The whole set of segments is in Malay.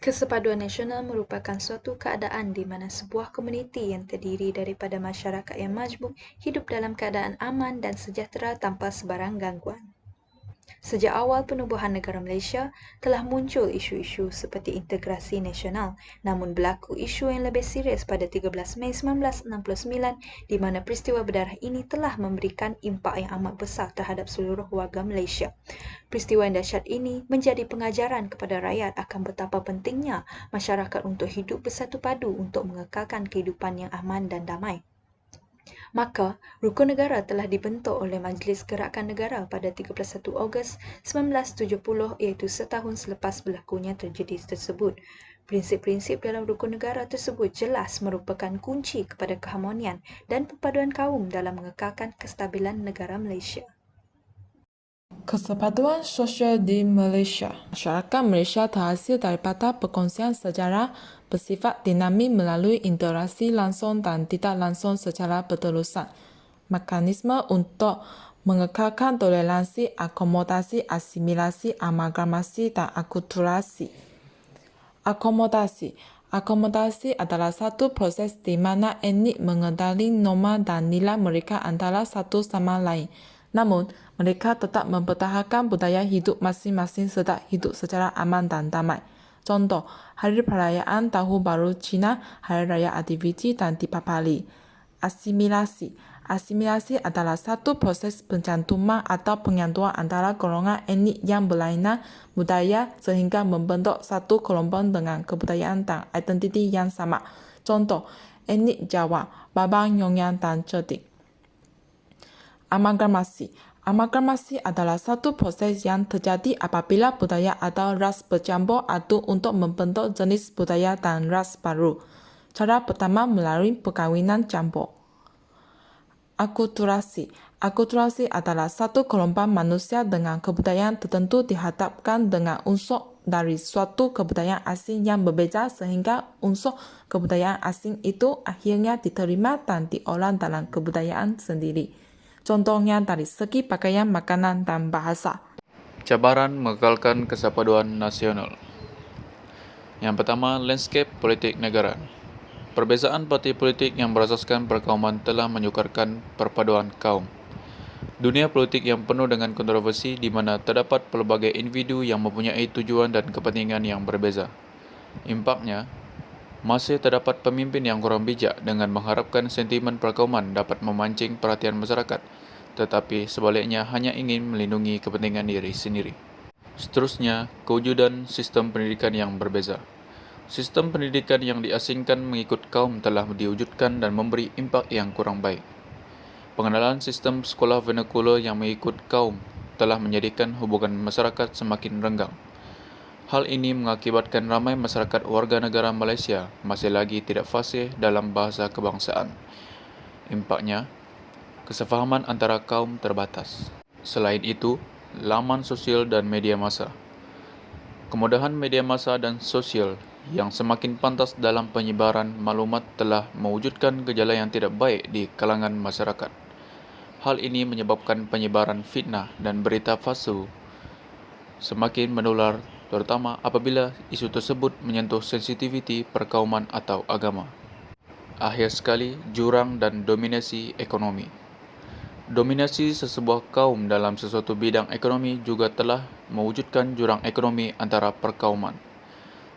Kesepaduan nasional merupakan suatu keadaan di mana sebuah komuniti yang terdiri daripada masyarakat yang majmuk hidup dalam keadaan aman dan sejahtera tanpa sebarang gangguan. Sejak awal penubuhan negara Malaysia, telah muncul isu-isu seperti integrasi nasional, namun berlaku isu yang lebih serius pada 13 Mei 1969 di mana peristiwa berdarah ini telah memberikan impak yang amat besar terhadap seluruh warga Malaysia. Peristiwa yang dahsyat ini menjadi pengajaran kepada rakyat akan betapa pentingnya masyarakat untuk hidup bersatu padu untuk mengekalkan kehidupan yang aman dan damai. Maka, Rukun Negara telah dibentuk oleh Majlis Gerakan Negara pada 31 Ogos 1970 iaitu setahun selepas berlakunya tragedi tersebut. Prinsip-prinsip dalam Rukun Negara tersebut jelas merupakan kunci kepada keharmonian dan perpaduan kaum dalam mengekalkan kestabilan negara Malaysia. Kesempatan sosial di Malaysia. Masyarakat Malaysia terhasil daripada perkongsian sejarah bersifat dinamik melalui interaksi langsung dan tidak langsung secara berterusan. Mekanisme untuk mengekalkan toleransi, akomodasi, asimilasi, amalgamasi, dan akulturasi. Akomodasi adalah satu proses di mana etnik mengenali norma dan nilai mereka antara satu sama lain. Namun, mereka tetap mempertahankan budaya hidup masing-masing serta hidup secara aman dan damai. Contoh, Hari Perayaan Tahun Baru Cina, Hari Raya Adiviji dan Deepavali. Asimilasi adalah satu proses pencantuman atau penyatuan antara golongan etnik yang berlainan budaya sehingga membentuk satu kelompok dengan kebudayaan dan identiti yang sama. Contoh, etnik Jawa, Babang, Nyonya, dan Cedik. Amalgamasi adalah satu proses yang terjadi apabila budaya atau ras bercampur aduk untuk membentuk jenis budaya dan ras baru. Cara pertama melalui perkawinan campur. Akulturasi adalah satu kelompok manusia dengan kebudayaan tertentu dihadapkan dengan unsur dari suatu kebudayaan asing yang berbeza sehingga unsur kebudayaan asing itu akhirnya diterima dan diolah dalam kebudayaan sendiri. Contohnya dari segi pakaian, makanan, dan bahasa. Cabaran mengekalkan kesatuan nasional. Yang pertama, landscape politik negara. Perbezaan parti politik yang berasaskan perkauman telah menyukarkan perpaduan kaum. Dunia politik yang penuh dengan kontroversi di mana terdapat pelbagai individu yang mempunyai tujuan dan kepentingan yang berbeza. Impaknya, masih terdapat pemimpin yang kurang bijak dengan mengharapkan sentimen perkauman dapat memancing perhatian masyarakat, tetapi sebaliknya hanya ingin melindungi kepentingan diri sendiri. Seterusnya, kewujudan sistem pendidikan yang berbeza. Sistem pendidikan yang diasingkan mengikut kaum telah diwujudkan dan memberi impak yang kurang baik. Pengenalan sistem sekolah vernakular yang mengikut kaum telah menjadikan hubungan masyarakat semakin renggang. Hal ini mengakibatkan ramai masyarakat warga negara Malaysia masih lagi tidak fasih dalam bahasa kebangsaan. Impaknya, kesefahaman antara kaum terbatas. Selain itu, laman sosial dan media massa. Kemudahan media massa dan sosial yang semakin pantas dalam penyebaran maklumat telah mewujudkan gejala yang tidak baik di kalangan masyarakat. Hal ini menyebabkan penyebaran fitnah dan berita palsu semakin menular, terutama apabila isu tersebut menyentuh sensitiviti perkauman atau agama. Akhir sekali, jurang dan dominasi ekonomi. Dominasi sesebuah kaum dalam sesuatu bidang ekonomi juga telah mewujudkan jurang ekonomi antara perkauman.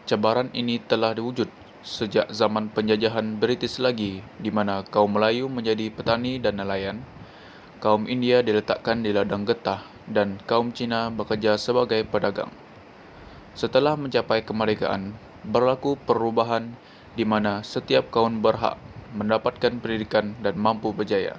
Cabaran ini telah diwujud sejak zaman penjajahan British lagi, di mana kaum Melayu menjadi petani dan nelayan, kaum India diletakkan di ladang getah, dan kaum Cina bekerja sebagai pedagang. Setelah mencapai kemerdekaan, berlaku perubahan di mana setiap kaum berhak mendapatkan pendidikan dan mampu berjaya.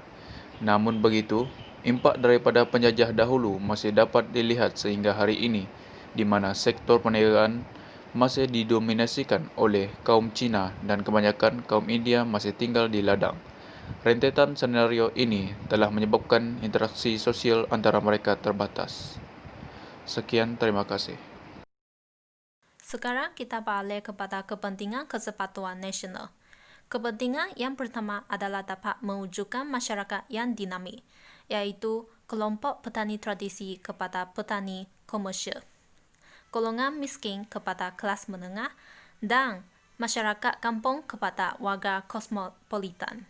Namun begitu, impak daripada penjajah dahulu masih dapat dilihat sehingga hari ini, di mana sektor perniagaan masih didominasikan oleh kaum Cina dan kebanyakan kaum India masih tinggal di ladang. Rentetan senario ini telah menyebabkan interaksi sosial antara mereka terbatas. Sekian, terima kasih. Sekarang kita beralih kepada kepentingan kesatuan nasional. Kepentingan yang pertama adalah dapat mewujudkan masyarakat yang dinamik, iaitu kelompok petani tradisi kepada petani komersial, golongan miskin kepada kelas menengah, dan masyarakat kampung kepada warga kosmopolitan.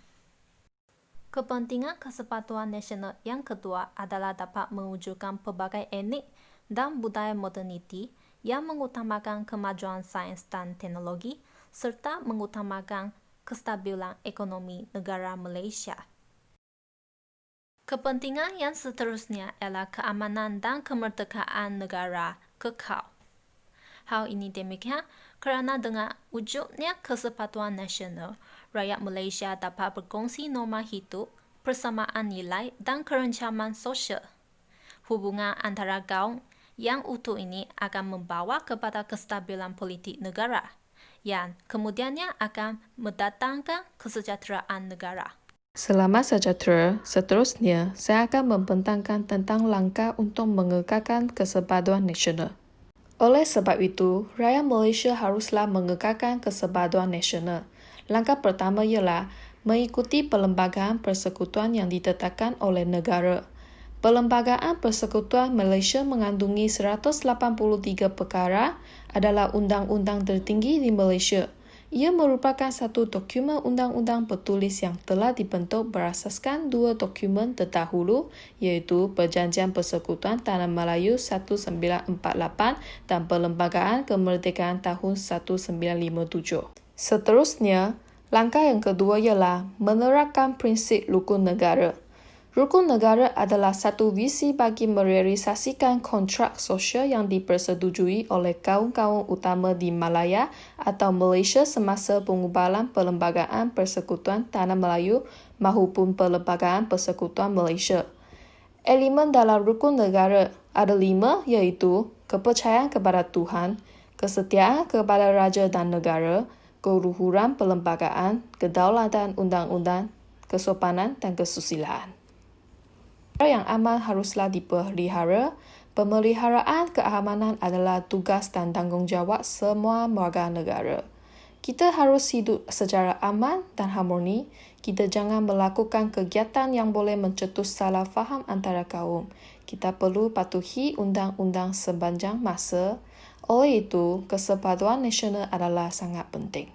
Kepentingan Kesatuan Nasional yang kedua adalah dapat mewujudkan pelbagai etnik dan budaya moderniti yang mengutamakan kemajuan sains dan teknologi serta mengutamakan kestabilan ekonomi negara Malaysia. Kepentingan yang seterusnya ialah keamanan dan kemerdekaan negara kekal. Hal ini demikian kerana dengan wujudnya Kesatuan Nasional, rakyat Malaysia dapat berkongsi norma hidup, persamaan nilai dan kerencaman sosial. Hubungan antara kaum yang utuh ini akan membawa kepada kestabilan politik negara, yang kemudiannya akan mendatangkan kesejahteraan negara. Selama sejahtera, seterusnya saya akan membentangkan tentang langkah untuk mengekalkan Kesatuan Nasional. Oleh sebab itu, rakyat Malaysia haruslah mengekalkan Kesatuan Nasional. Langkah pertama ialah mengikuti perlembagaan persekutuan yang ditetapkan oleh negara. Perlembagaan Persekutuan Malaysia mengandungi 183 perkara, adalah undang-undang tertinggi di Malaysia. Ia merupakan satu dokumen undang-undang bertulis yang telah dibentuk berasaskan dua dokumen terdahulu, iaitu Perjanjian Persekutuan Tanah Melayu 1948 dan Perlembagaan Kemerdekaan tahun 1957. Seterusnya, langkah yang kedua ialah menerapkan prinsip rukun negara. Rukun negara adalah satu visi bagi merealisasikan kontrak sosial yang dipersetujui oleh kaum-kaum utama di Malaya atau Malaysia semasa pengubahan Perlembagaan Persekutuan Tanah Melayu maupun Perlembagaan Persekutuan Malaysia. Elemen dalam rukun negara ada 5, iaitu kepercayaan kepada Tuhan, kesetiaan kepada raja dan negara, keluhuran perlembagaan, kedaulatan undang-undang, kesopanan dan kesusilaan. Yang aman haruslah dipelihara. Pemeliharaan keamanan adalah tugas dan tanggungjawab semua warga negara. Kita harus hidup secara aman dan harmoni. Kita jangan melakukan kegiatan yang boleh mencetus salah faham antara kaum. Kita perlu patuhi undang-undang sepanjang masa. Oleh itu, Kesatuan Nasional adalah sangat penting.